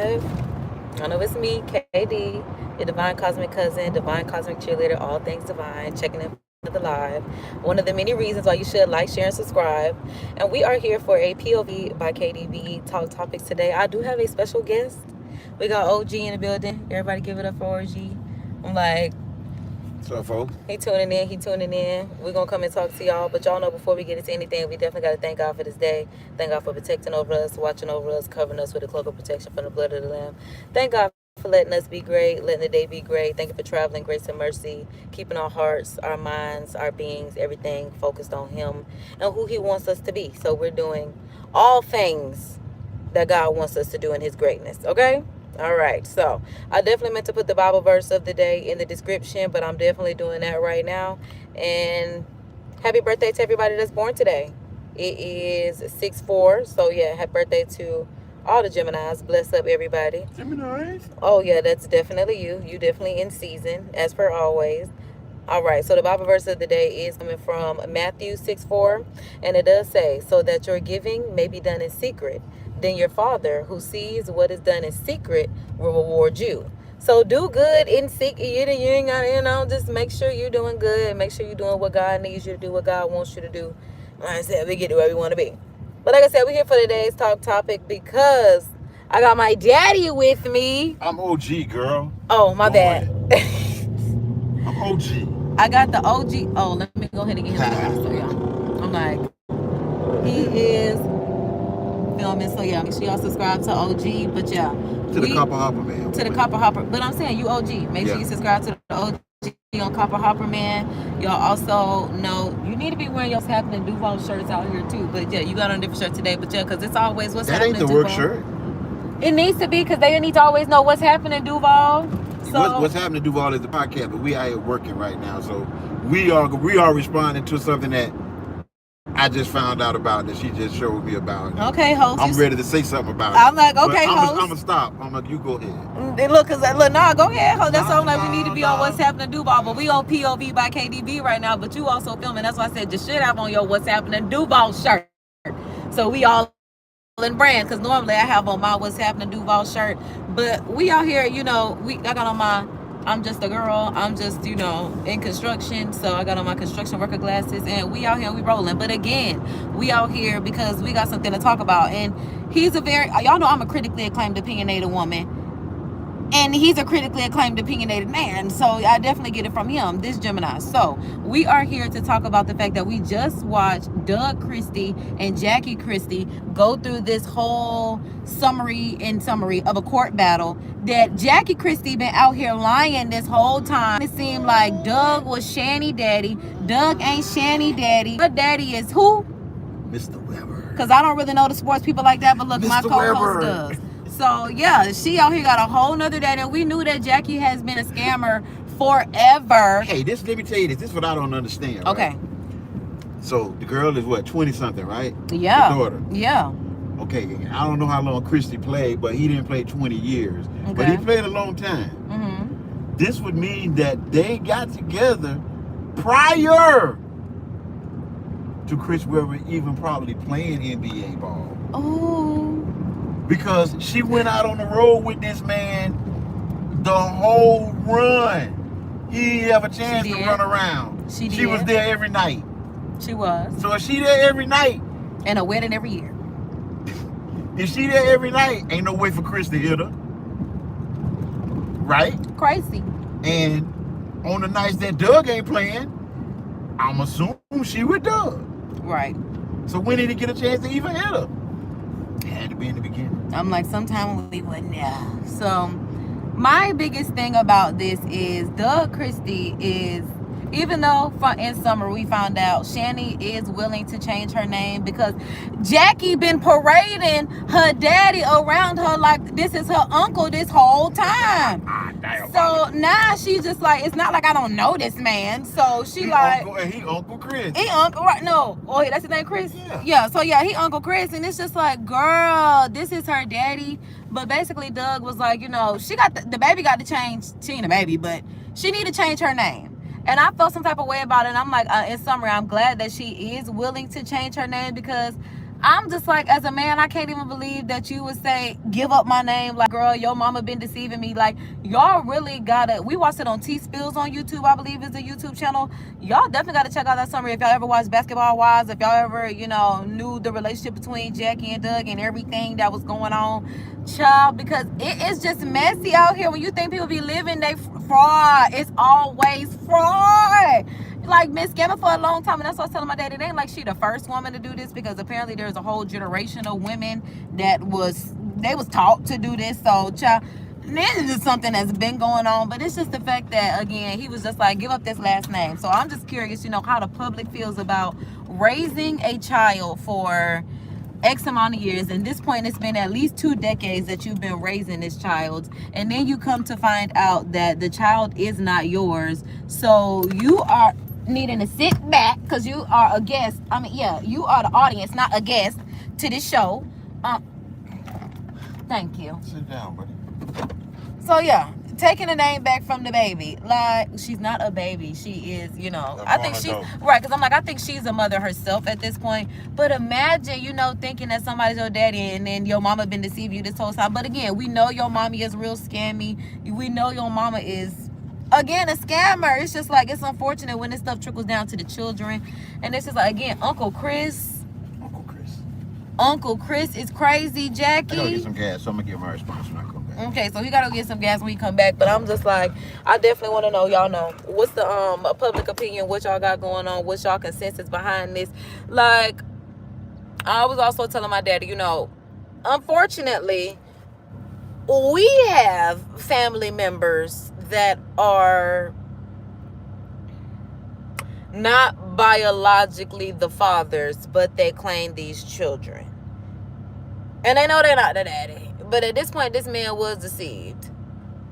live. I know it's me, KD, your divine cosmic cousin, divine cosmic cheerleader, all things divine, checking in for the live. One of the many reasons why you should like, share, and subscribe. And we are here for a POV by KDB talk topics today. I do have a special guest. We got OG in the building. Everybody give it up for OG. I'm like, what's up, folks? He tuning in. We're going to come and talk to y'all. But y'all know before we get into anything, we definitely got to thank God for this day. Thank God for protecting over us, watching over us, covering us with a cloak of protection from the blood of the Lamb. Thank God for letting us be great, letting the day be great. Thank you for traveling, grace and mercy, keeping our hearts, our minds, our beings, everything focused on Him and who He wants us to be. So we're doing all things that God wants us to do in His greatness, okay? All right, so I definitely meant to put the Bible verse of the day in the description, but I'm definitely doing that right now. And happy birthday to everybody that's born today. It is 6/4, so yeah, happy birthday to all the Geminis. Bless up, everybody. Geminis? Oh yeah, that's definitely you. You definitely in season, as per always. All right, so the Bible verse of the day is coming from Matthew 6:4, and it does say, so that your giving may be done in secret, then your Father who sees what is done in secret will reward you. So do good in secret. You ain't got, just make sure you're doing good. Make sure you're doing what God needs you to do, what God wants you to do. Like I said, we get to where we want to be. But like I said, we're here for today's talk topic because I got my daddy with me. I'm OG, girl. Oh, my bad. I'm OG. I got the OG. Oh, let me go ahead and get him. So, y'all. I'm like, he is filming. So, yeah, make sure y'all subscribe to OG. But, yeah. To the Copper Hopper, man. To the Copper Hopper. But I'm saying, you OG. Make sure you subscribe to the OG on Copper Hopper, man. Y'all also know you need to be wearing your happening Duval shirts out here, too. But, yeah, you got on a different shirt today. But, yeah, because it's always what's happening That ain't the work shirt. It needs to be because they need to always know what's happening Duval. So, what's happening to Duval is the podcast, but we out here working right now. So we are responding to something that I just found out about that she just showed me about. Okay, host. I'm ready to say something about it. I'm like, okay, host. I'm gonna stop. You go ahead. Look, go ahead, host. That's all like we need to be on what's happening Duval, but we on POV by KDB right now. But you also filming. That's why I said you should have on your what's happening Duval shirt. So we all in brand, because normally I have on my what's happening Duval shirt, but we out here, I got on my I'm just a girl, I'm just in construction, so I got on my construction worker glasses, and we out here, we rolling. But again, we out here because we got something to talk about, and he's y'all know I'm a critically acclaimed opinionated woman, and he's a critically acclaimed opinionated man, so I definitely get it from him, this Gemini. So we are here to talk about the fact that we just watched Doug Christie and Jackie Christie go through this whole summary of a court battle that Jackie Christie been out here lying this whole time. It seemed like Doug was Shanny Daddy. Doug ain't Shanny Daddy. Her daddy is who? Mr. Weber. Because I don't really know the sports people like that, but look, my co-host does. So, yeah, she out here got a whole nother daddy. And we knew that Jackie has been a scammer forever. Hey, let me tell you this. This is what I don't understand. Okay. Right? So, the girl is what, 20-something, right? Yeah. The daughter. Yeah. Okay, I don't know how long Christie played, but he didn't play 20 years. Okay. But he played a long time. Mm-hmm. This would mean that they got together prior to Chris Webber even probably playing NBA ball. Oh. Because she went out on the road with this man the whole run. He didn't have a chance to run around. She was there every night. She was. So if she there every night. And a wedding every year. If she there every night, ain't no way for Chris to hit her. Right? Crazy. And on the nights that Doug ain't playing, I'm assuming she with Doug. Right. So when did he get a chance to even hit her? It had to be in the beginning. I'm like, sometime we wouldn't know. So my biggest thing about this is Doug Christie is, even though in summer we found out Shanny is willing to change her name because Jackie been parading her daddy around her like this is her uncle this whole time. So now she's just like, it's not like I don't know this man. So she he Uncle Chris. He Uncle, right? No. Oh, that's his name, Chris? Yeah. So yeah, he Uncle Chris. And it's just like, girl, this is her daddy. But basically Doug was like, she got the baby got to change. She ain't a baby, but she need to change her name. And I felt some type of way about it. And I'm like, in summary, I'm glad that she is willing to change her name because I'm just like, as a man, I can't even believe that you would say, give up my name. Like, girl, your mama been deceiving me. Like, y'all really gotta, we watched it on T-Spills on YouTube, I believe is a YouTube channel. Y'all definitely gotta check out that summary. If y'all ever watched Basketball Wives, if y'all ever, you know, knew the relationship between Jackie and Doug and everything that was going on, child, because it is just messy out here. When you think people be living, they fraud. It's always fraud. Like Miss Gamma for a long time, and that's what I was telling my dad. It ain't like she the first woman to do this, because apparently there's a whole generation of women that was taught to do this. So child, this is something that's been going on, but it's just the fact that, again, he was just like, give up this last name. So I'm just curious, you know, how the public feels about raising a child for X amount of years. And this point, it's been at least 2 decades that you've been raising this child, and then you come to find out that the child is not yours. So you are needing to sit back, because you are a guest. I mean, yeah, you are the audience, not a guest to this show. Thank you. Sit down, buddy. So yeah, taking the name back from the baby. Like, she's not a baby. She is, you know, I think she's right, because I'm like, I think she's a mother herself at this point. But imagine, you know, thinking that somebody's your daddy, and then your mama been deceiving you this whole time. But again, we know your mommy is real scammy. We know your mama is, again, a scammer. It's just like, it's unfortunate when this stuff trickles down to the children. And it's just like, again, Uncle Chris is crazy, Jackie. I gotta get some gas, so I'm gonna give my response when I come back. Okay, so he gotta get some gas when he come back. But I'm just like, I definitely want to know, y'all know, what's the public opinion, what y'all got going on, what's y'all consensus behind this. Like, I was also telling my daddy, you know, unfortunately, we have family members that are not biologically the fathers, but they claim these children, and they know they're not the daddy. But at this point, this man was deceived.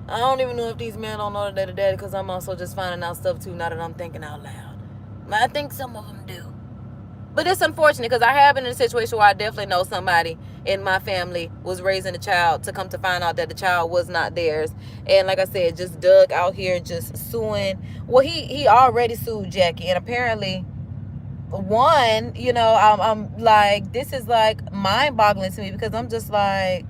I don't even know if these men don't know that they're the daddy, because I'm also just finding out stuff too now that I'm thinking out loud. I think some of them do. But it's unfortunate, because I have been in a situation where I definitely know somebody in my family was raising a child, to come to find out that the child was not theirs. And like I said, just Doug out here just suing. Well, he already sued Jackie, and apparently one, you know, I'm like, this is like mind-boggling to me, because I'm just like,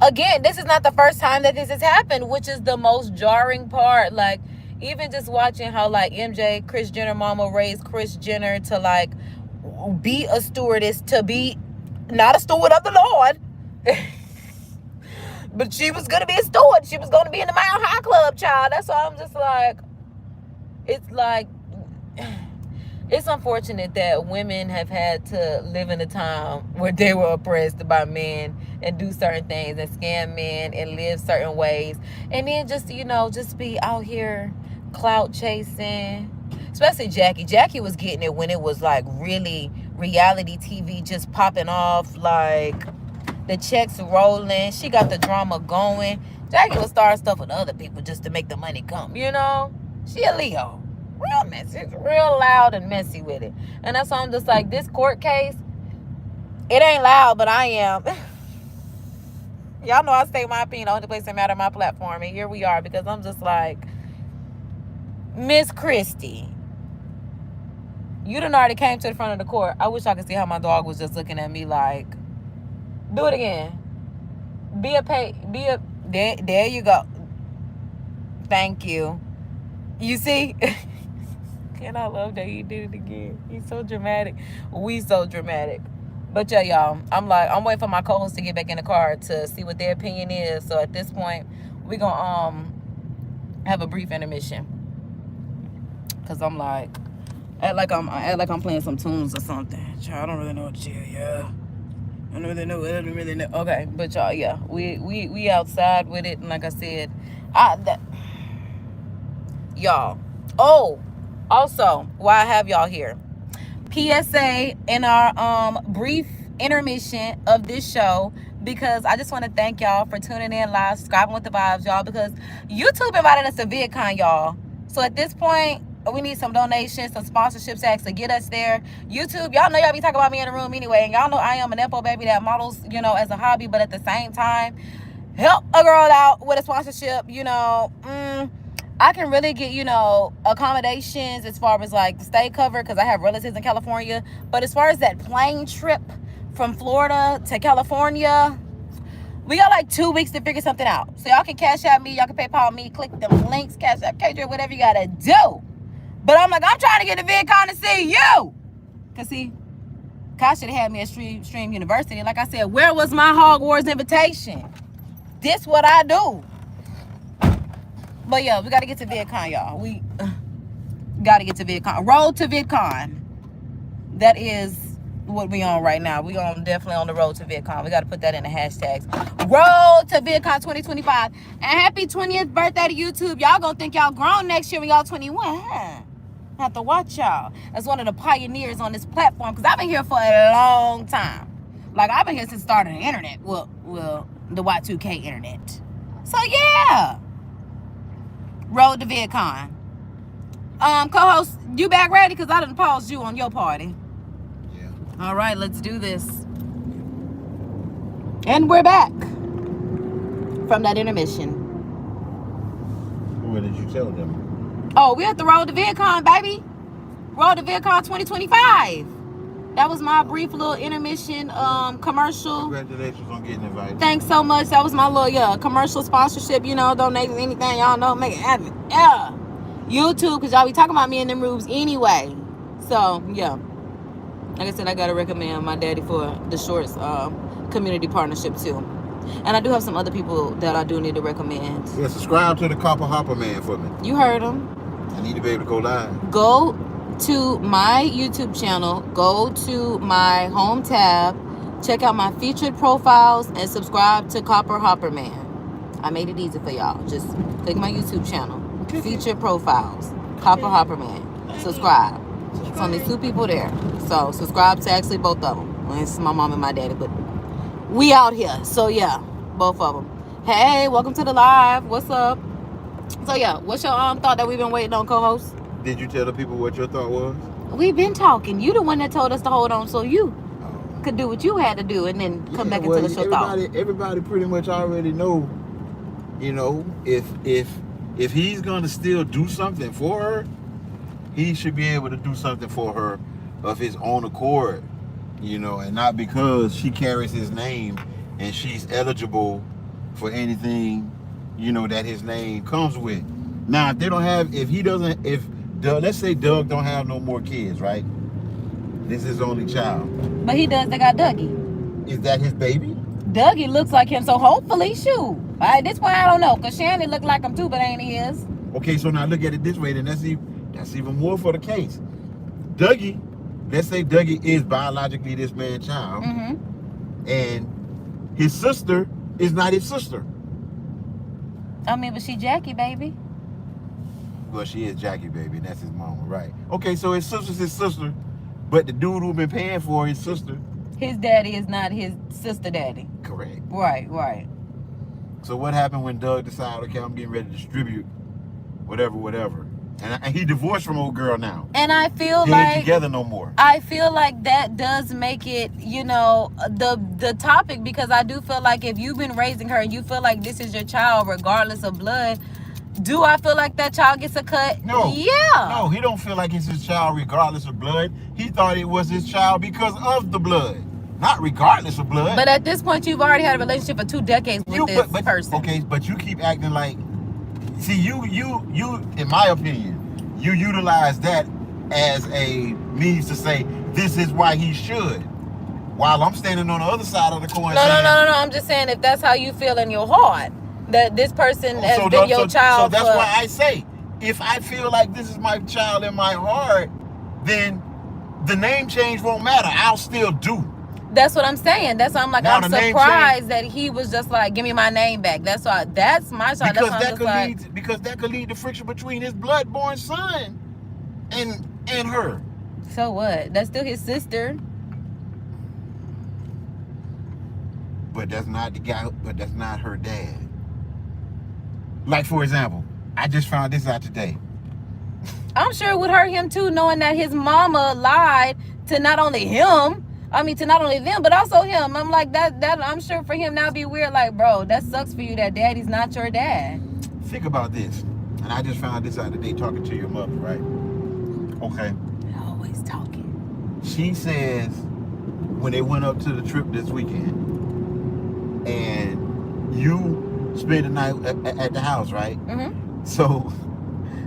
again, this is not the first time that this has happened, which is the most jarring part. Like, even just watching how, like, MJ, Kris Jenner mama, raised Kris Jenner to, like, be a stewardess, to be not a steward of the Lord, but she was going to be a steward. She was going to be in the Mile High Club, child. That's why I'm just like, it's like, it's unfortunate that women have had to live in a time where they were oppressed by men and do certain things and scam men and live certain ways. And then just, you know, just be out here clout chasing. Especially Jackie. Jackie was getting it when it was like really reality TV just popping off, like the checks rolling. She got the drama going. Jackie was starting stuff with other people just to make the money come, you know? She a Leo. Real messy. Real loud and messy with it. And that's why I'm just like, this court case, it ain't loud, but I am. Y'all know I say my opinion. The only place that matter, my platform. And here we are, because I'm just like, Miss Christie, you done already came to the front of the court. I wish I could see how my dog was just looking at me like, do it again. There you go. Thank you. You see? And I love that he did it again. He's so dramatic. We so dramatic. But yeah, y'all, I'm waiting for my co-host to get back in the car to see what their opinion is. So at this point, we're gonna have a brief intermission. Cause I'm like, act like I'm playing some tunes or something. Child, I don't really know what to do. Yeah, I don't really know. Okay, but y'all, yeah, we outside with it, and like I said, y'all. Oh, also, while I have y'all here, PSA in our brief intermission of this show, because I just want to thank y'all for tuning in live, subscribing with the vibes, y'all, because YouTube invited us to VidCon, y'all. So at this point, we need some donations, some sponsorships acts to get us there. YouTube, y'all know y'all be talking about me in the room anyway, and y'all know I am an Nepo baby that models, you know, as a hobby, but at the same time, help a girl out with a sponsorship, you know. I can really get, you know, accommodations as far as like stay covered because I have relatives in California. But as far as that plane trip from Florida to California, we got like 2 weeks to figure something out. So y'all can cash out me, y'all can PayPal me, click them links, cash out KJ, whatever you gotta do. But I'm like, I'm trying to get to VidCon to see you. Cause see, Kai should have had me at Stream University. Like I said, where was my Hogwarts invitation? This what I do. But yeah, we gotta get to VidCon, y'all. We gotta get to VidCon. Road to VidCon. That is what we on right now. We definitely on the road to VidCon. We got to put that in the hashtags. Road to VidCon 2025. And happy 20th birthday to YouTube. Y'all gonna think y'all grown next year when y'all 21, huh? I have to watch y'all as one of the pioneers on this platform because I've been here for a long time. Like I've been here since the start of the internet. Well, the Y2K internet. So yeah. Road to VidCon. Co-host, you back ready? Because I done paused you on your party. All right, let's do this. And we're back from that intermission. What did you tell them? Oh, we're at the Road to VidCon, baby. Road to VidCon 2025. That was my brief little intermission commercial. Congratulations on getting invited. Thanks so much. That was my little commercial sponsorship. You know, donate anything y'all know, make it happen. Yeah. YouTube, because y'all be talking about me in them rooms anyway. So, yeah. Like I said, I gotta recommend my daddy for the Shorts community partnership too. And I do have some other people that I do need to recommend. Yeah, subscribe to the Copper Hopper Man for me. You heard him. I need to be able to go live. Go to my YouTube channel, go to my home tab, check out my featured profiles, and subscribe to Copper Hopper Man. I made it easy for y'all. Just click my YouTube channel, featured profiles, Copper Hopper Man. Subscribe. It's only 2 people there. So subscribe to actually both of them. Well, it's my mom and my daddy, but we out here. So yeah, both of them. Hey, welcome to the live. What's up? So yeah, what's your thought that we've been waiting on, co-host? Did you tell the people what your thought was? We've been talking. You the one that told us to hold on so you could do what you had to do and then come back and tell us your thought. Everybody pretty much already know, you know, if he's gonna still do something for her, he should be able to do something for her of his own accord, you know, and not because she carries his name and she's eligible for anything, you know, that his name comes with. Now, let's say Doug don't have no more kids, right? This is his only child. But he does, they got Dougie. Is that his baby? Dougie looks like him, so hopefully, shoot. At this point, I don't know, because Shannon looked like him too, but ain't his. Okay, so now look at it this way, then that's even more for the case. Dougie, let's say Dougie is biologically this man's child, and his sister is not his sister. I mean, but she Jackie, baby. Well, she is Jackie, baby, and that's his mama, right? Okay, so his sister's his sister, but the dude who been paying for his sister, his daddy is not his sister daddy. Correct. Right. So what happened when Doug decided, okay, I'm getting ready to distribute whatever. And he divorced from old girl now. And I feel they like ain't together no more. I feel like that does make it, you know, the topic, because I do feel like if you've been raising her and you feel like this is your child regardless of blood, do I feel like that child gets a cut? No. Yeah. No, he don't feel like it's his child regardless of blood. He thought it was his child because of the blood, not regardless of blood. But at this point, you've already had a relationship for 2 decades with this person. Okay, but you keep acting like, see, you, in my opinion, you utilize that as a means to say this is why he should. While I'm standing on the other side of the coin. No. I'm just saying, if that's how you feel in your heart, that this person has been your child. So that's why I say, if I feel like this is my child in my heart, then the name change won't matter. I'll still do. That's what I'm saying. That's why I'm like, now, I'm surprised that he was just like, give me my name back. That's why. That's my child. Because that could lead to friction between his blood-born son and her. So what? That's still his sister. But that's not the guy. But that's not her dad. Like, for example, I just found this out today. I'm sure it would hurt him too, knowing that his mama lied to not only him. I mean, to not only them, but also him. I'm like, that I'm sure for him now be weird. Like, bro, that sucks for you that daddy's not your dad. Think about this. And I just found this out today talking to your mother, right? Okay. Always talking. She says when they went up to the trip this weekend and you spent the night at the house, right? Mm-hmm. So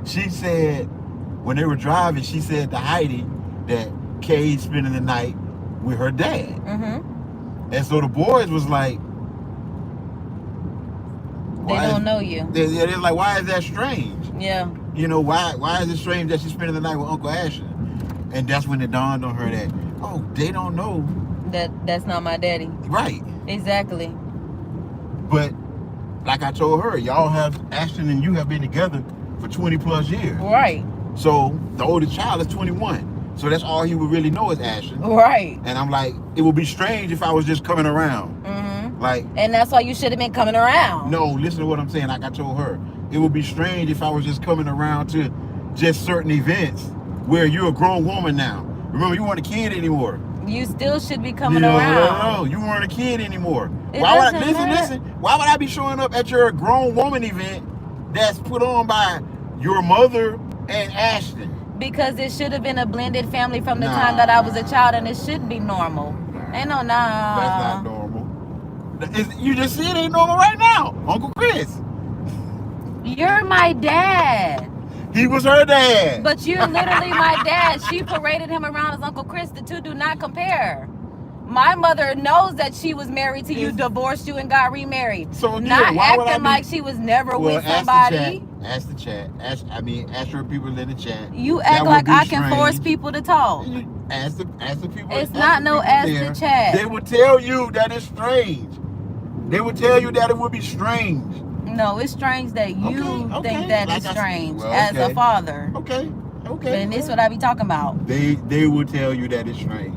she said when they were driving, she said to Heidi that Kay's spending the night with her dad. Mm-hmm. And so the boys was like, They don't know you. They're like, why is that strange? Yeah. You know, why is it strange that she's spending the night with Uncle Ashton? And that's when it dawned on her that, oh, they don't know. That's not my daddy. Right. Exactly. But like I told her, y'all have, Ashton and you have been together for 20 plus years. Right. So the oldest child is 21. So that's all he would really know is Ashton. Right. And I'm like, it would be strange if I was just coming around. Mm-hmm. Like. And that's why you should have been coming around. No, listen to what I'm saying. Like I told her, it would be strange if I was just coming around to just certain events where you're a grown woman now. Remember, you weren't a kid anymore. You still should be coming around. No, you weren't a kid anymore. It Why would doesn't matter. listen? Why would I be showing up at your grown woman event that's put on by your mother and Ashton? Because it should have been a blended family from the time that I was a child, and it should be normal. Ain't no nah. That's not normal. You just see it ain't normal right now. Uncle Chris. You're my dad. He was her dad. But you're literally my dad. She paraded him around as Uncle Chris. The two do not compare. My mother knows that she was married to you, divorced you, and got remarried. So again, not why would I acting be, like she was never with somebody. Ask the chat. Ask her people in the chat. You act like I can force people to talk. Ask the people. It's not no ask the chat. They will tell you that it's strange. They will tell you that it would be strange. No, it's strange that you think that like it's strange as a father. Okay. And this is what I be talking about. They will tell you that it's strange.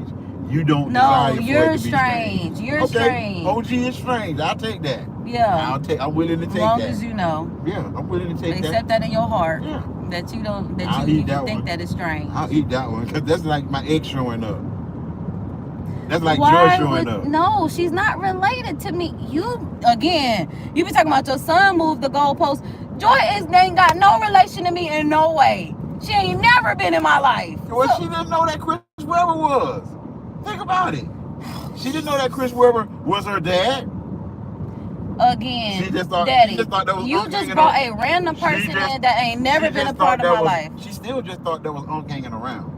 You don't No, desire you're for it to be strange. You're strange. OG is strange. I'll take that. Yeah. I'm willing to take that. As long as you know. Yeah, I'm willing to take that. Accept that in your heart. Yeah. That you don't. That I'll you eat that think one. that it's strange. I'll eat that one because that's like my ex showing up. That's like Why Joy showing up. No, she's not related to me. You be talking about your son moved the goalpost. Joy ain't got no relation to me in no way. She ain't never been in my life. Well, she didn't know that Chris Webber was. Think about it. She didn't know that Chris Webber was her dad. Again, She just thought Daddy, that was you just brought a random person in that ain't never been a part of my life. She still just thought that was Unc hanging around.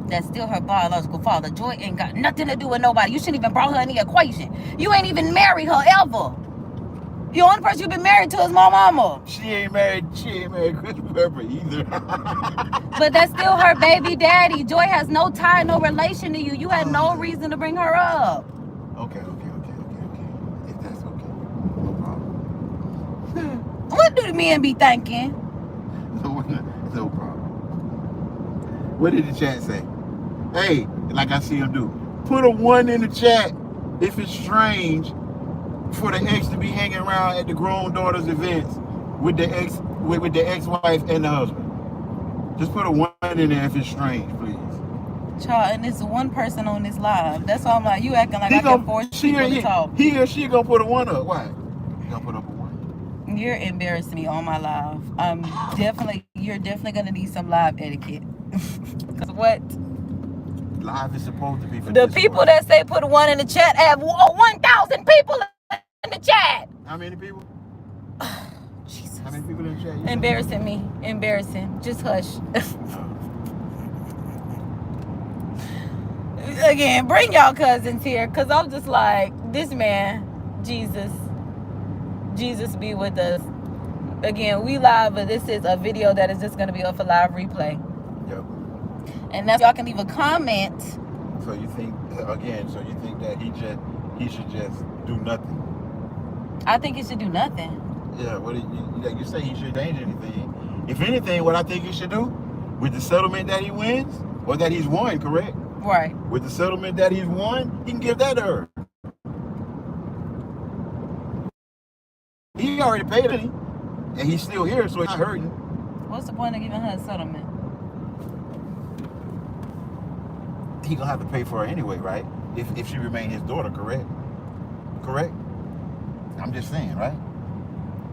That's still her biological father. Joy ain't got nothing to do with nobody. You shouldn't even brought her in the equation. You ain't even married her ever. The only person you've been married to is my mama. She ain't married Chris Webber either. But that's still her baby daddy. Joy has no tie, no relation to you. You had no reason to bring her up. Okay. If that's okay, no problem. What do the men be thinking? No problem. What did the chat say? Hey, like I see him do. Put a 1 in the chat if it's strange for the ex to be hanging around at the grown daughter's events with the ex-wife and the husband. Just put a 1 in there if it's strange, please. Child, and it's one person on this live. That's why I'm like, you acting like I can force people to talk. He or she gonna put a 1 up. Why? You gonna put up a 1. You're embarrassing me on my live. You're definitely gonna need some live etiquette. Cause what? Live is supposed to be for the people that say put a 1 in the chat have 1,000 people in the chat. How many people? Jesus. How many people in the chat? Embarrassing me. Embarrassing. Just hush. Again, bring y'all cousins here, cause I'm just like, this man, Jesus be with us. Again, we live, but this is a video that is just gonna be up for live replay. Yep. And that's y'all can leave a comment. So you think that he should just do nothing? I think he should do nothing. Yeah. What you say he should change anything? If anything, what I think he should do with the settlement that he wins or that he's won, correct? Right. With the settlement that he's won, he can give that to her. He already paid it, and he's still here, so he's not hurting. What's the point of giving her a settlement? He gonna have to pay for her anyway, right? If she remain his daughter, correct? Correct? I'm just saying, right?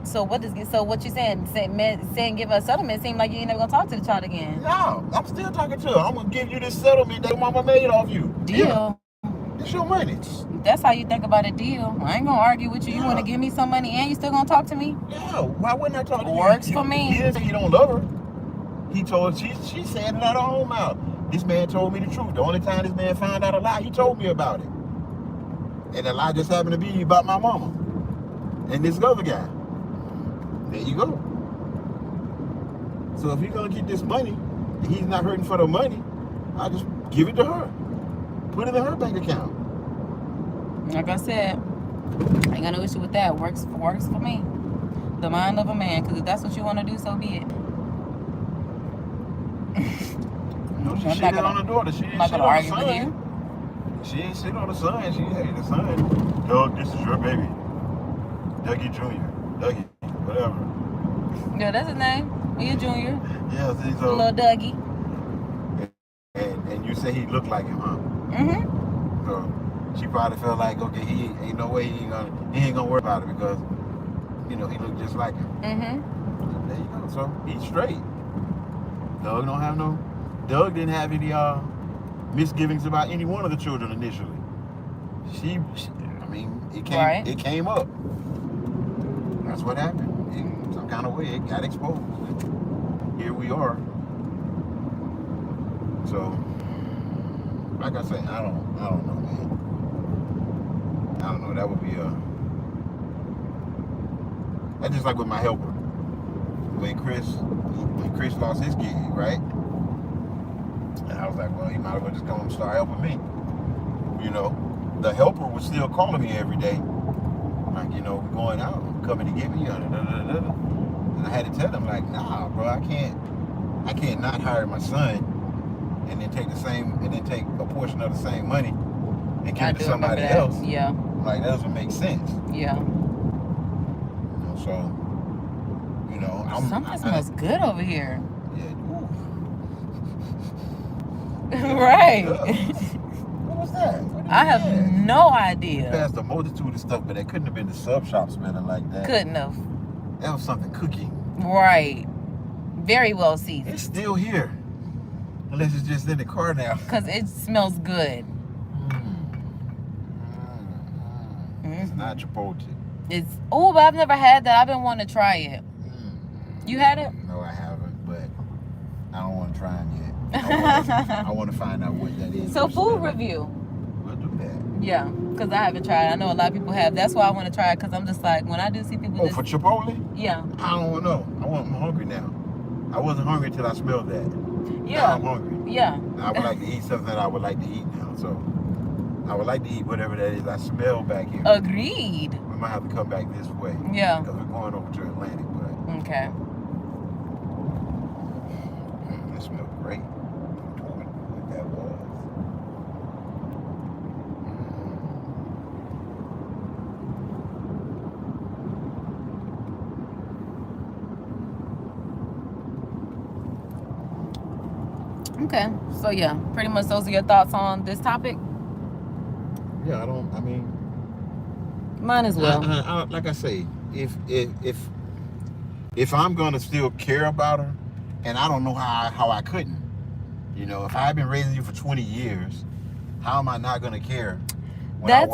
So what you saying? Saying give her a settlement seem like you ain't never gonna talk to the child again. No, I'm still talking to her. I'm gonna give you this settlement that mama made off you. Deal. Yeah. It's your money. That's how you think about a deal. I ain't gonna argue with you. You wanna give me some money and you still gonna talk to me? Yeah, why wouldn't I talk to you? Works for me. He didn't say you don't love her. He told she said it out of her own mouth. This man told me the truth. The only time this man found out a lie, he told me about it. And the lie just happened to be about my mama and this other guy. There you go. So if you're gonna get this money and he's not hurting for the money, I just give it to her. Put it in her bank account. Like I said, I ain't got no issue with that. Works for me. The mind of a man, because if that's what you want to do, so be it. No, she shit on the daughter. She didn't sit on the son. She didn't sit on the son. She hated the son. Doug, this is your baby. Dougie Jr. Dougie, whatever. Yeah, that's his name. He a junior. Yeah, see, so. Little Dougie. And you say he looked like him, huh? Mm-hmm. So she probably felt like, okay, he ain't no way he ain't gonna worry about it because, you know, he looked just like him. Mm-hmm. So there you go. So he's straight. Doug didn't have any misgivings about any one of the children initially. It came up. That's what happened. In some kind of way, it got exposed. Here we are. So, like I said, I don't know, man. I don't know. That would be that's just like with my helper. When Chris lost his gig, right? And I was like, well, he might as well just come and start helping me. You know, the helper was still calling me every day. Like, you know, going out, coming to get me. And I had to tell him, like, nah, bro, I can't not hire my son and then take a portion of the same money and give it to somebody else. Yeah. Like, that doesn't make sense. Yeah. You know, so, you know, something smells good over here. Yeah. Right. What was that? I have no idea. Passed a multitude of stuff, but it couldn't have been the sub shop smelling like that. Couldn't have. That was something cooking. Right. Very well seasoned. It's still here. Unless it's just in the car now. Because it smells good. It's not Chipotle. But I've never had that. I've been wanting to try it. You had it? No, I haven't, but I don't want to try them yet. I want to find out what that is. So food review. We'll do that. Yeah, because I haven't tried it. I know a lot of people have. That's why I want to try it, because I'm just like, when I do see people for Chipotle? Yeah. I don't know. I'm hungry now. I wasn't hungry until I smelled that. Yeah. Now I'm hungry. Yeah. I would like to eat something that I would like to eat now. So I would like to eat whatever that is I smell back here. Agreed. We might have to come back this way. Yeah. Because we're going over to Atlantic. But okay. That smells great. What that was. Okay, so yeah, pretty much those are your thoughts on this topic. Yeah, mine as well. Like I say, if I'm gonna still care about her, and I don't know how I couldn't, you know, if I've been raising you for 20 years, how am I not gonna care? When I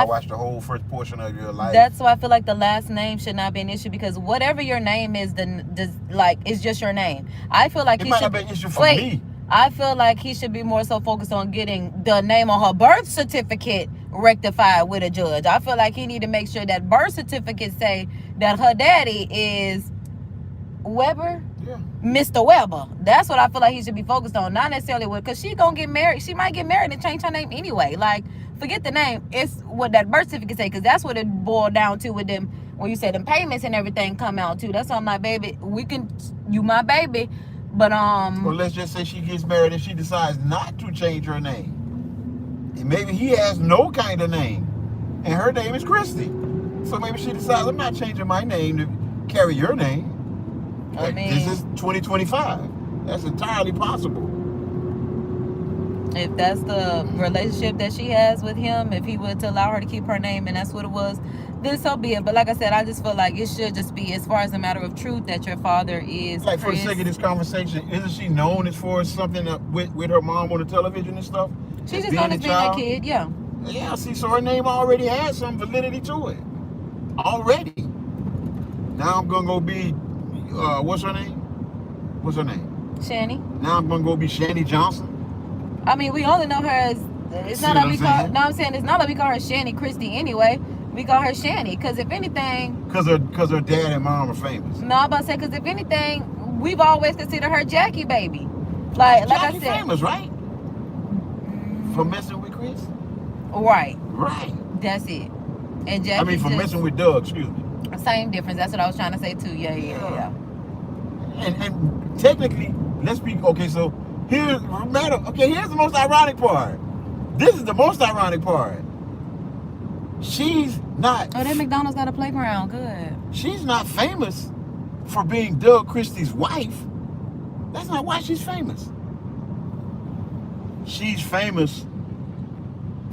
watch the whole first portion of your life. That's why I feel like the last name should not be an issue, because whatever your name is, it's just your name. I feel like it might not be an issue for me. I feel like he should be more so focused on getting the name on her birth certificate rectified with a judge. I feel like he need to make sure that birth certificate say that her daddy is Weber. Yeah. Mr. Weber. That's what I feel like he should be focused on. Not necessarily because she gonna get married. She might get married and change her name anyway. Like, forget the name. It's what that birth certificate say, because that's what it boiled down to with them. When you say them payments and everything come out too. That's why I'm like, baby, you my baby. But well, let's just say she gets married and she decides not to change her name. And maybe he has no kind of name, and her name is Christy. So maybe she decides, I'm not changing my name to carry your name. I mean, this is 2025. That's entirely possible. If that's the relationship that she has with him, if he would to allow her to keep her name and that's what it was, then so be it. But like I said, I just feel like it should just be, as far as a matter of truth, that your father is like, for the sake of this conversation, isn't she known as for something with her mom on the television and stuff? She's just known as being that kid, yeah. Yeah, see, so her name already has some validity to it. Already. Now I'm gonna go be, what's her name? What's her name? Shani. Now I'm gonna go be Shani Johnson. I mean, we only know her as, it's not that we call, no, I'm saying it's not that we call her Shani Christie anyway. We call her Shani, because if anything... Because her dad and mom are famous. No, I'm about to say, because if anything, we've always considered her Jackie baby. Like I said... Jackie famous, right? For messing with Chris? Right. Right. That's it. And Jackie, I mean, for messing with Doug, excuse me. Same difference. That's what I was trying to say, too. Yeah. And technically, let's be... Okay, so here's the most ironic part. This is the most ironic part. She's not... Oh, that McDonald's got a playground. Good. She's not famous for being Doug Christie's wife. That's not why she's famous. She's famous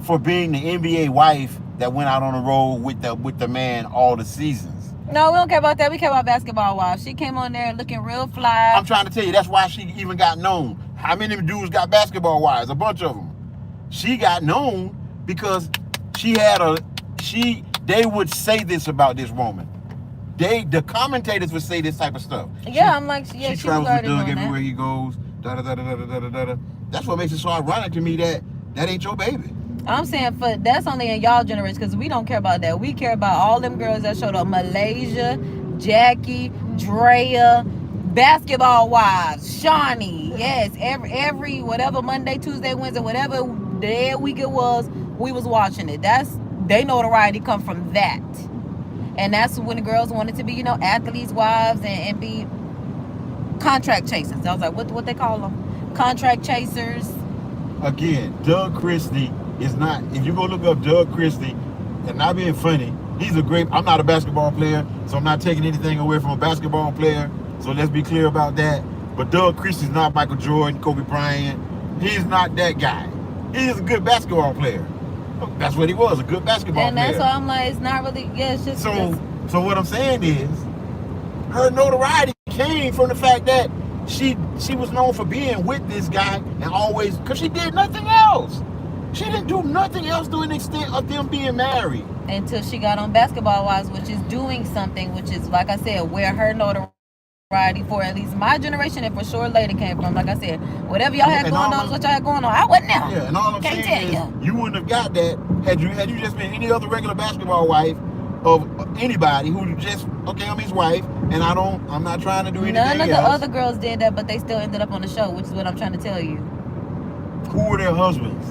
for being the NBA wife that went out on the road with the man all the seasons. No, we don't care about that. We care about basketball wives. She came on there looking real fly. I'm trying to tell you, that's why she even got known. How many dudes got basketball wives? A bunch of them. She got known because they would say this about this woman. The commentators would say this type of stuff. Yeah, I'm like, yeah, she travels with Doug everywhere he goes. That's what makes it so ironic to me that ain't your baby. I'm saying that's only in y'all generation, because we don't care about that. We care about all them girls that showed up. Malaysia, Jackie, Drea, basketball wives, Shawnee. Yes, every whatever Monday, Tuesday, Wednesday, whatever day of week it was, we was watching it. They notoriety come from that. And that's when the girls wanted to be, athletes' wives and be contract chasers. I was like, what they call them? Contract chasers. Again, Doug Christie is not, if you go look up Doug Christie, and not being funny, I'm not a basketball player, so I'm not taking anything away from a basketball player, so let's be clear about that. But Doug Christie's not Michael Jordan, Kobe Bryant. He's not that guy. He's a good basketball player. That's what he was, a good basketball player. And that's why I'm like, it's not really, it's just... So what I'm saying is, her notoriety came from the fact that she was known for being with this guy and always, because she did nothing else. She didn't do nothing else to an extent of them being married. Until she got on Basketball Wives, which is doing something, which is, like I said, where her notoriety for at least my generation and for sure later came from. Like I said, whatever y'all had going on is what y'all had going on. I wasn't there. Yeah, and all I'm saying is, you wouldn't have got that had you just been any other regular basketball wife of anybody who just, okay, I'm his wife, and I'm not trying to do anything else. None of the other girls did that, but they still ended up on the show, which is what I'm trying to tell you. Who were their husbands?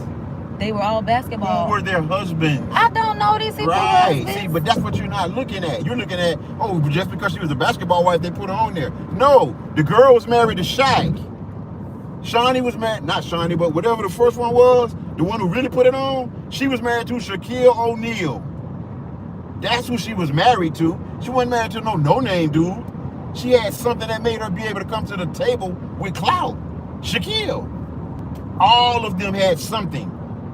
They were all basketball. Who were their husbands? I don't know these people. Right. See, but that's what you're not looking at. You're looking at, just because she was a basketball wife, they put her on there. No, the girl was married to Shaq. Shawnee was married, not Shawnee, but whatever the first one was, the one who really put it on, she was married to Shaquille O'Neal. That's who she was married to. She wasn't married to no-name dude. She had something that made her be able to come to the table with clout. Shaquille. All of them had something.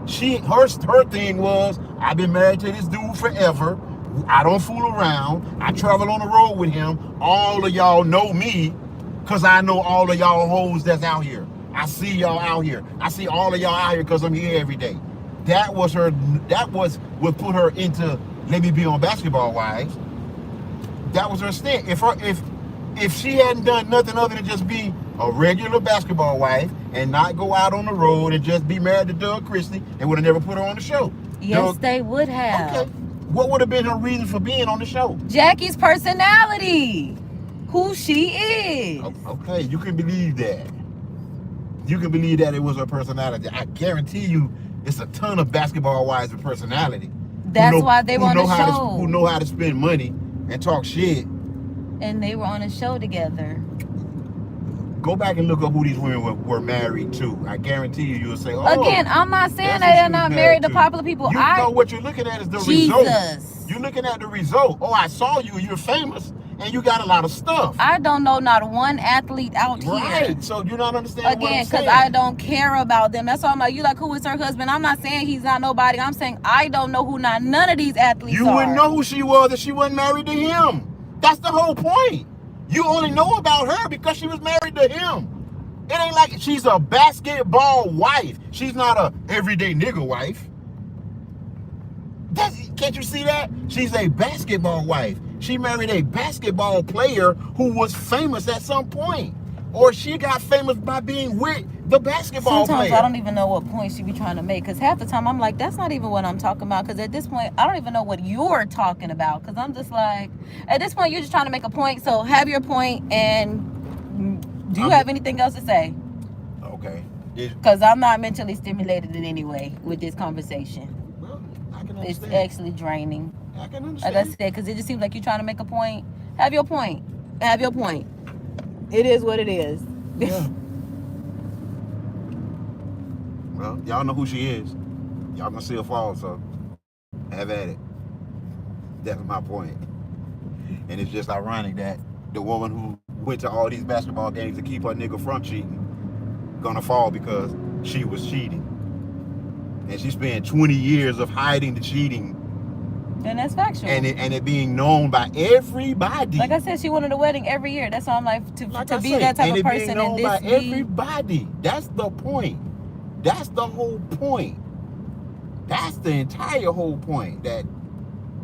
Her thing was, I've been married to this dude forever. I don't fool around. I travel on the road with him. All of y'all know me because I know all of y'all hoes that's out here. I see y'all out here. I see all of y'all out here because I'm here every day. That was what put her into, let me be on Basketball Wives. That was her stint. If she hadn't done nothing other than just be a regular basketball wife and not go out on the road and just be married to Doug Christie, they would have never put her on the show. Yes, they would have. Okay. What would have been her reason for being on the show? Jackie's personality. Who she is. Okay, you can believe that. You can believe that it was her personality. I guarantee you it's a ton of basketball wives with personality. That's why they were on the show. Who know how to spend money and talk shit. And they were on a show together. Go back and look up who these women were married to. I guarantee you'll say, oh. Again, I'm not saying that they're not married to popular people. You know what you're looking at is the result. You're looking at the result. Oh, I saw you. You're famous. and you got a lot of stuff. I don't know not one athlete out here. Right. So you're not understanding Again, what I'm saying. I don't care about them. That's why I'm like, you like, who is her husband? I'm not saying he's not nobody. I'm saying I don't know who none of these athletes You are. wouldn't know who she was if she wasn't married to him. That's the whole point. You only know about her because she was married to him. It ain't like she's a basketball wife. She's not a everyday nigga wife. Can't you see that? She's a basketball wife. She married a basketball player who was famous at some point. Or she got famous by being with the basketball Sometimes player. I don't even know what point she be trying to make. Because half the time I'm like, that's not even what I'm talking about. Because at this point, I don't even know what you're talking about. Because I'm just like, at this point, you're just trying to make a point. So have your point. And do you have anything else to say? Okay. Because I'm not mentally stimulated in any way with this conversation. Well, I can It's understand. actually draining. I can understand. Like I said, because it just seems like you're trying to make a point. Have your point. Have your point. It is what it is. Yeah. Well, y'all know who she is. Y'all gonna see her fall, so have at it. That's my point. And it's just ironic that the woman who went to all these basketball games to keep her nigga from cheating gonna fall because she was cheating. And she spent 20 years of hiding the cheating. And that's factual. And it being known by everybody. Like I said, she wanted a wedding every year. That's why I'm like, to be that type of person and and by this everybody. That's the point. That's the whole point. That's the entire whole point. That,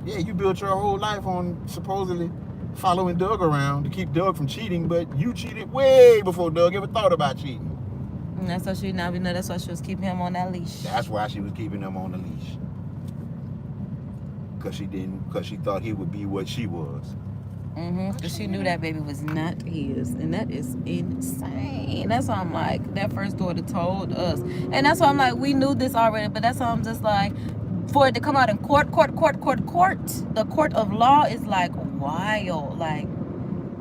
yeah, you built your whole life on supposedly following Doug around to keep Doug from cheating, but you cheated way before Doug ever thought about cheating. And that's why that's why she was keeping him on that leash. That's why she was keeping him on the leash. Because she thought he would be what she was. Because she knew that baby was not his. And that is insane. That's why I'm like, that first daughter told us. And that's why I'm like, we knew this already, but that's why I'm just like, for it to come out in court, the court of law is like wild. Like,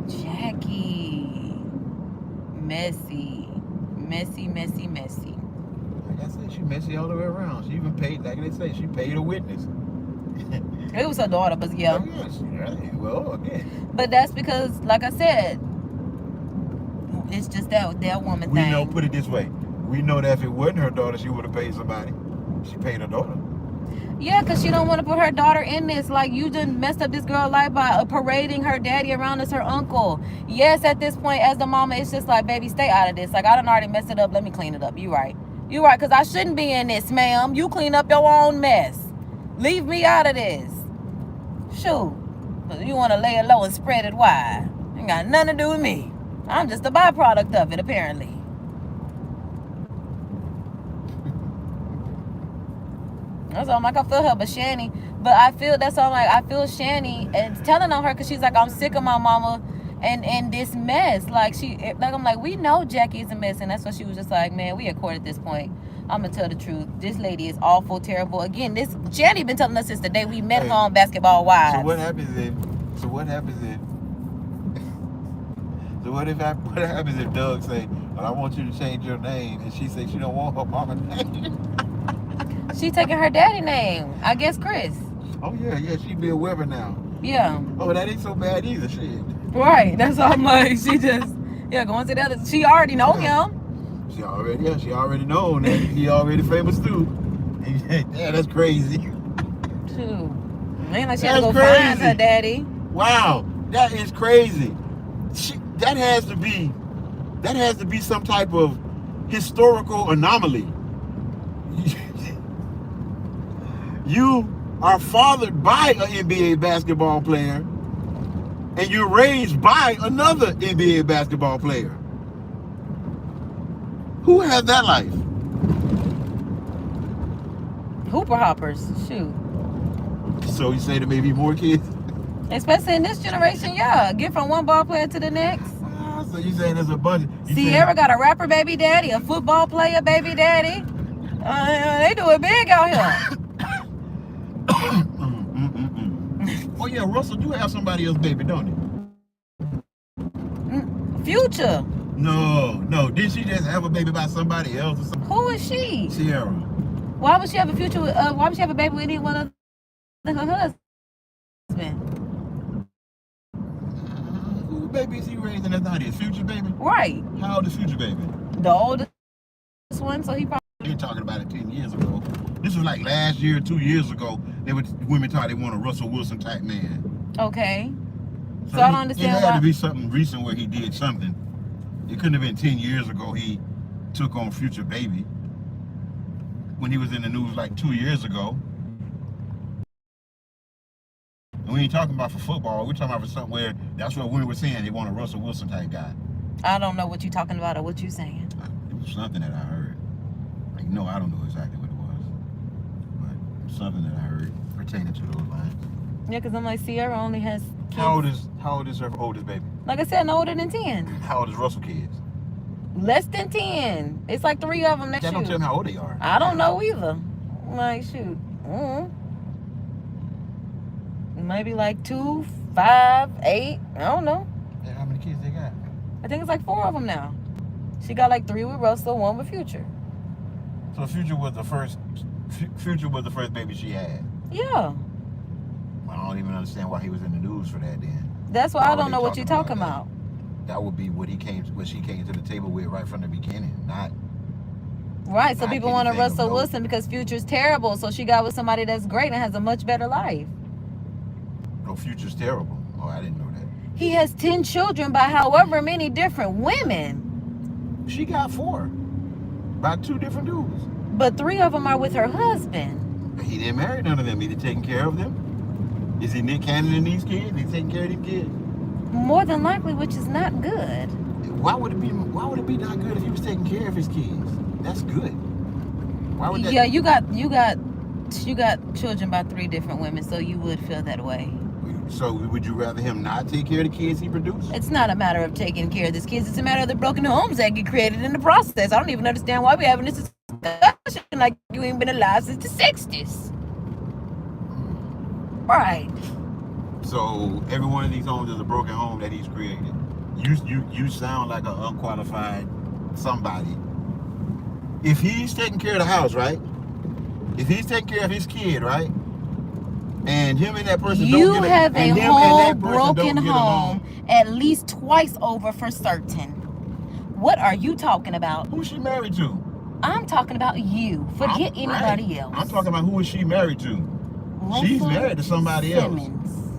Jackie, messy. Like I said, she messy all the way around. She even paid, like they say, she paid a witness. It was her daughter, but yeah. Oh, yes, right. Well, again. But that's because, like I said, it's just that woman thing. We know, put it this way. We know that if it wasn't her daughter, she would have paid somebody. She paid her daughter. Yeah, because she don't want to put her daughter in this. Like, you done messed up this girl's life by parading her daddy around as her uncle. Yes, at this point, as the mama, it's just like, baby, stay out of this. Like, I done already messed it up. Let me clean it up. You right, because I shouldn't be in this, ma'am. You clean up your own mess. Leave me out of this. Shoot. You want to lay it low and spread it wide. Ain't got nothing to do with me. I'm just a byproduct of it, apparently. That's all I'm like, I feel her, but Shani. But I feel, that's all I'm like, I feel Shani and telling on her because she's like, I'm sick of my mama and this mess. Like, I'm like, we know Jackie's a mess. And that's why she was just like, man, we at court at this point. I'm going to tell the truth. This lady is awful, terrible. Again, Shani been telling us since the day we met her on Basketball Wives. So what happens if Doug say, well, I want you to change your name, and she say she don't want her mama's name? She taking her daddy name. I guess Chris. Oh yeah, she be a Weber now. Yeah. Oh, that ain't so bad either, shit. Right. That's all I'm like, she just, going to the other. She already know him. She already know that he already famous too. Yeah, that's crazy. Shoot. Ain't like she had to go find her daddy. Wow, that is crazy. That has to be some type of historical anomaly. You are fathered by an NBA basketball player, and you're raised by another NBA basketball player. Who has that life? Hooper hoppers, shoot. So you say there may be more kids? Especially in this generation, yeah. Get from one ball player to the next. So you saying there's a bunch? Sierra got a rapper baby daddy, a football player baby daddy. They do it big out here. Oh yeah, Russell do have somebody else baby, don't he? Future. No. Did she just have a baby by somebody else or something? Who is she? Sierra. Why would she have a future with, why would she have a baby with anyone other than her husband? baby is he raising? That's not his Future baby? Right. How old is Future baby? The oldest one, so he probably... They're talking about it 10 years ago. This was like last year, 2 years ago. Women thought they want a Russell Wilson type man. Okay. So I don't understand why... It had to be something recent where he did something. It couldn't have been 10 years ago he took on Future baby. When he was in the news like 2 years ago. And we ain't talking about for football. We're talking about for something where that's what women were saying. They want a Russell Wilson type guy. I don't know what you're talking about or what you're saying. It was something that I heard. Like, no, I don't know exactly what it was. But something that I heard pertaining to those lines. Yeah, because I'm like, Sierra only has kids. How old is her oldest baby? Like I said, no older than 10. How old is Russell kids? Less than 10. It's like 3 of them next year. Don't tell me how old they are. I don't know either. Like, shoot. Maybe like 2, 5, 8. I don't know. Yeah, how many kids they got? I think it's like 4 of them now. She got like 3 with Russell, 1 with Future. So Future was the first baby she had. Yeah. I don't even understand why he was in the news for that then. That's why I don't know what you're talking about. That would be what she came to the table with right from the beginning, not right. So people want to Russell no. Wilson because Future's terrible. So she got with somebody that's great and has a much better life. No, Future's terrible. Oh, I didn't know that. He has 10 children by however many different women. She got 4 by 2 different dudes. But 3 of them are with her husband. He didn't marry none of them. He taking care of them. Is he Nick Cannon and these kids? He's taking care of these kids. More than likely, which is not good. Why would it be not good if he was taking care of his kids? That's good. Why would that? Yeah, you got children by 3 different women, so you would feel that way. So would you rather him not take care of the kids he produced? It's not a matter of taking care of these kids. It's a matter of the broken homes that get created in the process. I don't even understand why we're having this discussion like you ain't been alive since the 60s. Right. So every one of these homes is a broken home that he's created. You sound like an unqualified somebody. If he's taking care of the house, right? If he's taking care of his kid, right? And him and that person you don't get have a whole broken home at least twice over for certain. What are you talking about? Who's she married to? I'm talking about you. Forget anybody else. I'm talking about who is she married to? Russell She's married to somebody Simmons. else.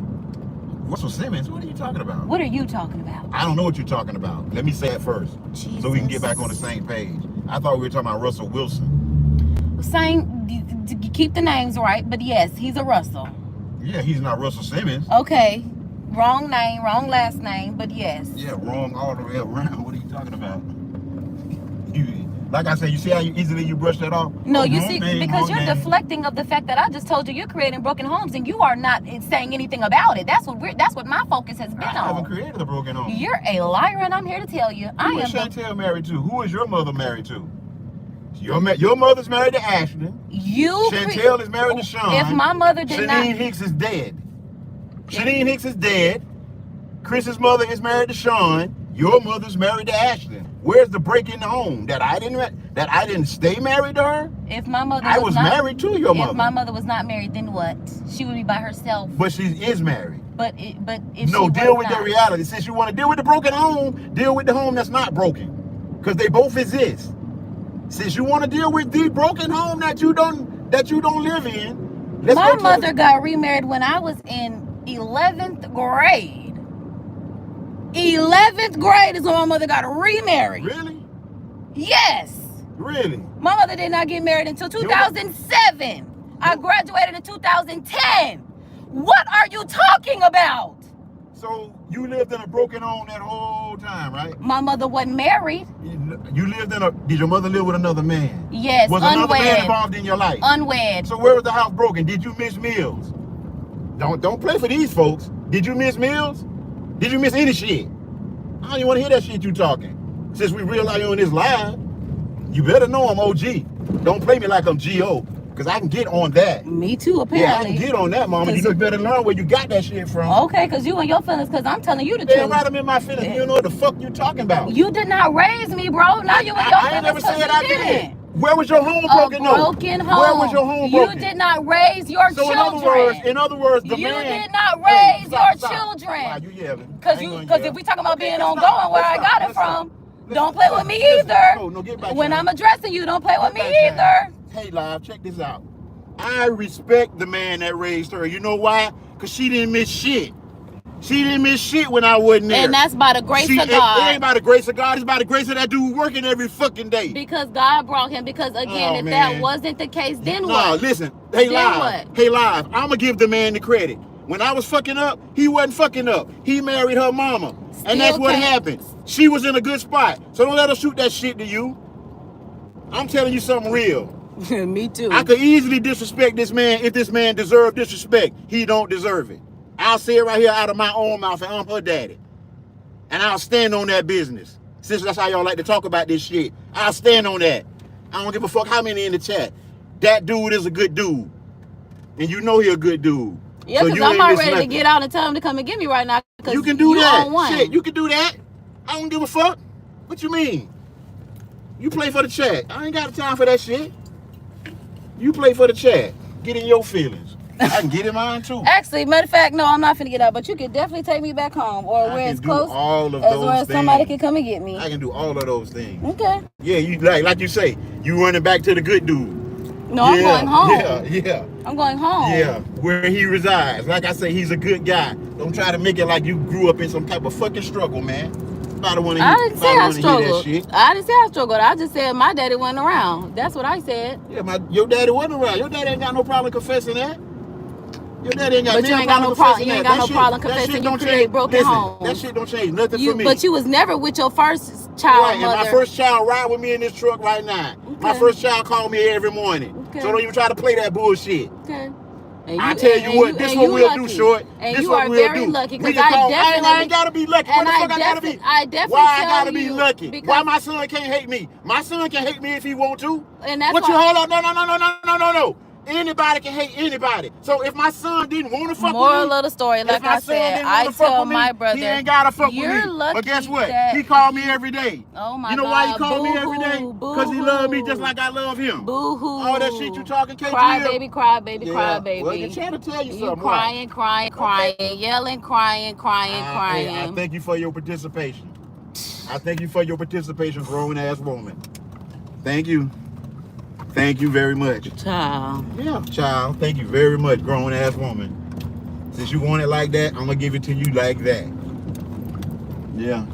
Russell Simmons? What are you talking about? What are you talking about? I don't know what you're talking about. Let me say it first, Jesus. so we can get back on the same page. I thought we were talking about Russell Wilson. Keep the names right, but yes, he's a Russell. Yeah, he's not Russell Simmons. Okay, wrong name, wrong last name, but yes. Yeah, wrong all the way around. What are you talking about? Like I said, you see how easily you brush that off? No, you see, because you're deflecting of the fact that I just told you you're creating broken homes, and you are not saying anything about it. That's what my focus has been on. I haven't created a broken home. You're a liar, and I'm here to tell you. Who is Chantel married to? Who is your mother married to? Your mother's married to Ashton. Chantel is married to Sean. If my mother did not... Shanique Hicks is dead. Shanique Hicks is dead. Chris's mother is married to Sean. Your mother's married to Ashton. Where's the break in the home? That I didn't stay married to her? If my mother I was married to your mother. If my mother was not married, then what? She would be by herself. But she is married. But if no, deal with the reality. Since you want to deal with the broken home, deal with the home that's not broken. Because they both exist. Since you want to deal with the broken home that you don't live in, my mother got remarried when I was in 11th grade. 11th grade is when my mother got remarried. Really? Yes. Really? My mother did not get married until 2007. I graduated in 2010. What are you talking about? So you lived in a broken home that whole time, right? My mother wasn't married. You lived did your mother live with another man? Yes, was unwed. Another man involved in your life? Unwed. So where was the house broken? Did you miss meals? Don't play for these folks. Did you miss meals? Did you miss any shit? I don't even want to hear that shit you talking. Since we realize you're on this live, you better know I'm OG. Don't play me like I'm GO, because I can get on that. Me too, apparently. Yeah, I can get on that, mama. You just better learn where you got that shit from. Okay, because you and your feelings, because I'm telling you the truth. Yeah, right, I'm in my feelings. You don't know what the fuck you talking about. You did not raise me, bro. Now you and your feelings. I ain't never said I did. Where was your home broken? A broken home. Where was your home broken? You did not raise your children. In other words, the you man did not raise your stop. children. Why you yelling? Because if we talking about being ongoing, where I got it from, don't play with me either. No, get back. When I'm addressing you, don't play with me either. Hey, Live, check this out. I respect the man that raised her. You know why? Because she didn't miss shit. She didn't miss shit when I wasn't there. And that's by the grace of God. It ain't by the grace of God. It's by the grace of that dude working every fucking day. Because God brought him. Because, again, if that wasn't the case, then what? No, listen. Hey, Live. Hey, Live. I'm going to give the man the credit. When I was fucking up, he wasn't fucking up. He married her mama. And that's what happened. She was in a good spot. So don't let her shoot that shit to you. I'm telling you something real. Me too. I could easily disrespect this man if this man deserved disrespect. He don't deserve it. I'll say it right here out of my own mouth, and I'm her daddy. And I'll stand on that business. Since that's how y'all like to talk about this shit, I'll stand on that. I don't give a fuck how many in the chat. That dude is a good dude. And you know he a good dude. Yeah, because I'm not ready to get out and tell him to come and get me right now. You can do that. Shit, you can do that. I don't give a fuck. What you mean? You play for the chat. I ain't got time for that shit. You play for the chat. Get in your feelings. I can get in mine too. Actually, matter of fact, no, I'm not finna get out, but you can definitely take me back home or where it's close as where somebody can come and get me. I can do all of those things. Okay. Yeah, you like you say, you running back to the good dude. No, I'm going home. Yeah. I'm going home. Yeah, where he resides. Like I say, he's a good guy. Don't try to make it like you grew up in some type of fucking struggle, man. I didn't say I struggled. I didn't say I struggled. I just said my daddy wasn't around. That's what I said. Yeah, your daddy wasn't around. Your daddy ain't got no problem confessing that. Your daddy ain't got but you ain't got no problem. You ain't got no problem confessing you create broken homes. That shit don't change nothing for me. But you was never with your first child. Right, and my first child ride with me in this truck right now. Okay. My first child called me every morning. Okay. So don't even try to play that bullshit. Okay. I tell you what, this what we'll do, short. And this you what are we'll very do. lucky because I ain't gotta be lucky. What the fuck I gotta be? Why I gotta be lucky? Why my son can't hate me? My son can hate me if he want to. And that's what you hold on? No. Anybody can hate anybody. So if my son didn't want to fuck with me, moral of the story, like I said, I tell my brother, he ain't gotta fuck with me. Lucky but guess what? He called me every day. Oh my God. You know why he called me every day? Because he loved me just like I love him. Boo hoo. All that shit you talking, can't cry, baby, cry, baby, cry, baby. Well, they're trying to tell you something. Crying, yelling, crying. I thank you for your participation. I thank you for your participation, grown ass woman. Thank you. Thank you very much. Child. Yeah, child. Thank you very much, grown ass woman. Since you want it like that, I'm gonna give it to you like that. Yeah.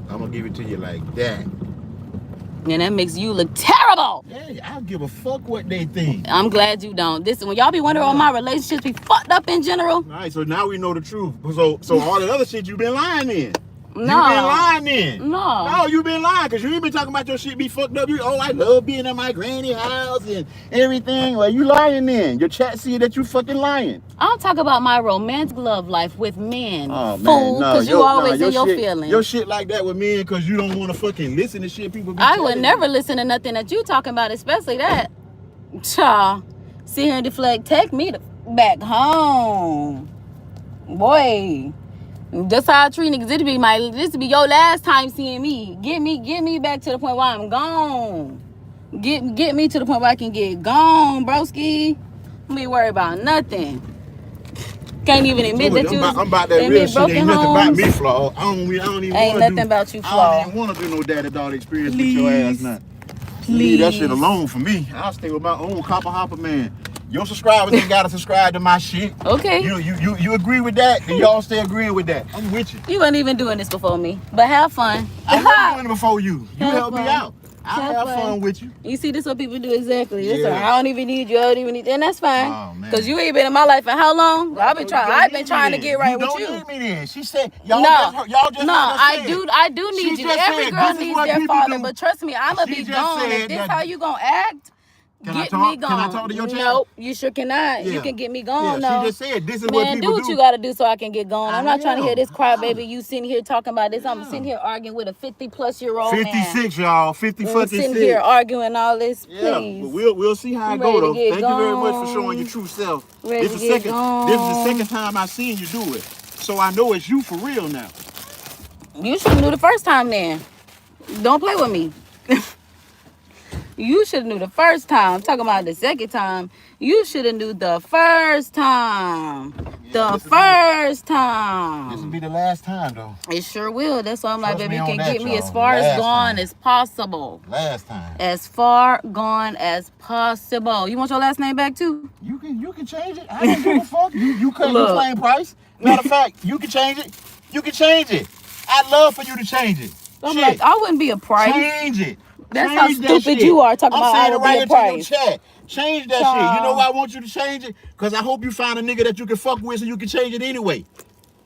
I'm gonna give it to you like that. And that makes you look terrible. Hey, I don't give a fuck what they think. I'm glad you don't. Listen, when y'all be wondering on my relationships be fucked up in general. All right, so now we know the truth. So all the other shit you been lying in. No. You been lying then. No, you been lying because you ain't been talking about your shit be fucked up. I love being at my granny house and everything. Well, you lying then. Your chat see that you fucking lying. I'll talk about my romantic love life with men. Oh, fool, because you always in your shit, feelings. Your shit like that with men because you don't want to fucking listen to shit people be I would never listen to nothing that you talking about, especially that. Child, sit here and deflect. Take me back home. Boy. That's how I treat niggas. This will be your last time seeing me. Get me back to the point where I'm gone. Get me to the point where I can get gone, broski. Don't be worried about nothing. Can't even admit that you I'm about that real shit. Ain't nothing about me, Flaw. I don't even ain't nothing about you, Flaw. I don't even want to do no daddy daughter experience with your ass now. Please. Leave that shit alone for me. I'll stay with my own copper hopper man. Your subscribers ain't gotta subscribe to my shit. Okay. You agree with that? Then y'all stay agreeing with that. I'm with you. You weren't even doing this before me, but have fun. I wasn't doing it before you. You helped me out. I'll have fun with you. You see, this is what people do exactly. Yeah. I don't even need you. I don't even need you. And that's fine. Oh, man. Because you ain't been in my life in how long? I've been trying to get right with you. Don't need me then. She said, y'all just I do need you. Every girl needs their father, but trust me, I'm going to be gone. If this how you going to act, get me gone. Can I talk to your child? Nope, you sure cannot. Yeah. You can get me gone, yeah, no. She just said this is what people do. Man, do what you got to do so I can get gone. I'm not trying to hear this crybaby. You sitting here talking about this. I'm sitting here arguing with a 50-plus-year-old man. 56, y'all. 50 fucking 6. Sitting here arguing all this. Yeah, please. But we'll see how it go though. Thank you very much for showing your true self. This is the second time I seen you do it. So I know it's you for real now. You should have knew the first time then. Don't play with me. You should have knew the first time. I'm talking about the second time. You should have knew the first time. Yeah, The first This will time. be the last time, though. It sure will. That's why I'm like, Trust baby, me you on can that, get me as y'all. far as Last gone time. as possible. Last time. As far gone as possible. You want your last name back too? You can change it. I don't give a fuck. You couldn't Look. claim price. Matter of fact, you can change it. You can change it. I'd love for you to change it. I'm Shit. like, I wouldn't be a price. Change it. That's Change how that stupid shit. you are talking about I I'm saying it would right be a into your price. chat. Change that Child. shit. You know why I want you to change it? Because I hope you find a nigga that you can fuck with so you can change it anyway.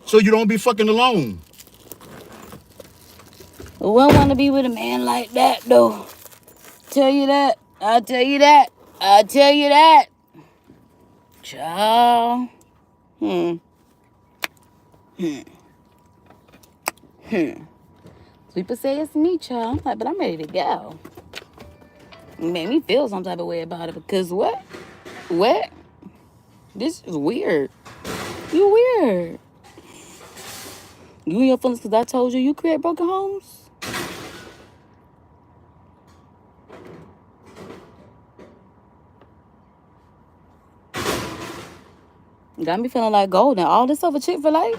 So you don't be fucking alone. Well, I want to be with a man like that, though. Tell you that. I'll tell you that. I'll tell you that. Child. People say it's me, child. I'm like, but I'm ready to go. It made me feel some type of way about it because what? What? This is weird. You weird. You and your feelings because I told you create broken homes? Got me feeling like golden. All this over Chick-fil-A?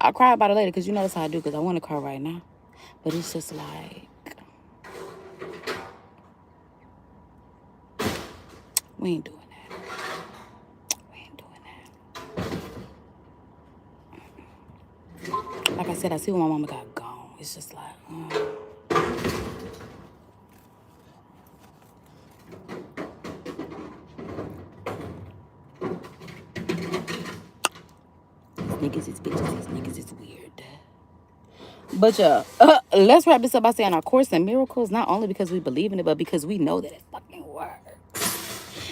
I'll cry about it later because you know that's how I do because I want to cry right now. But it's just like, we ain't doing that. We ain't doing that. Like I said, I see when my mama got gone. It's just like, These niggas is bitches. These niggas is weird. But yeah, let's wrap this up by saying our course in miracles, not only because we believe in it, but because we know that it fucking works.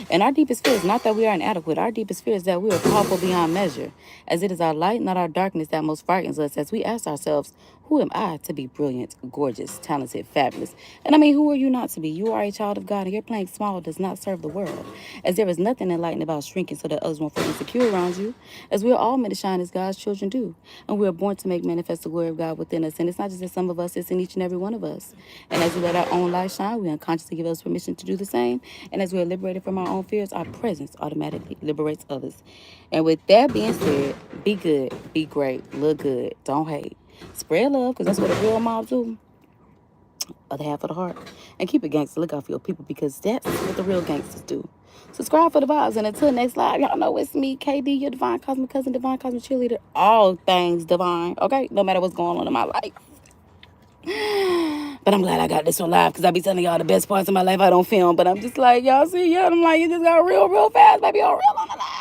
And our deepest fear is not that we are inadequate. Our deepest fear is that we are powerful beyond measure, as it is our light, not our darkness, that most frightens us, as we ask ourselves, who am I to be brilliant, gorgeous, talented, fabulous? And I mean, who are you not to be? You are a child of God, and your playing small does not serve the world, as there is nothing enlightened about shrinking so that others won't feel insecure around you, as we are all meant to shine as God's children do. And we are born to make manifest the glory of God within us. And it's not just in some of us, it's in each and every one of us. And as we let our own light shine, we unconsciously give us permission to do the same. And as we are liberated from our own fears, our presence automatically liberates others. And with that being said, be good, be great, look good, don't hate. Spread love, because that's what a real mom do. Other half of the heart. And keep it gangster. Look out for your people, because that's what the real gangsters do. Subscribe for the vibes. And until next live, y'all know it's me, KD, your divine cosmic cousin, divine cosmic cheerleader. All things divine, okay? No matter what's going on in my life. But I'm glad I got this one live, because I be telling y'all the best parts of my life I don't film. But I'm just like, y'all see, yeah, I'm like, you just got real fast, baby. All real on the live.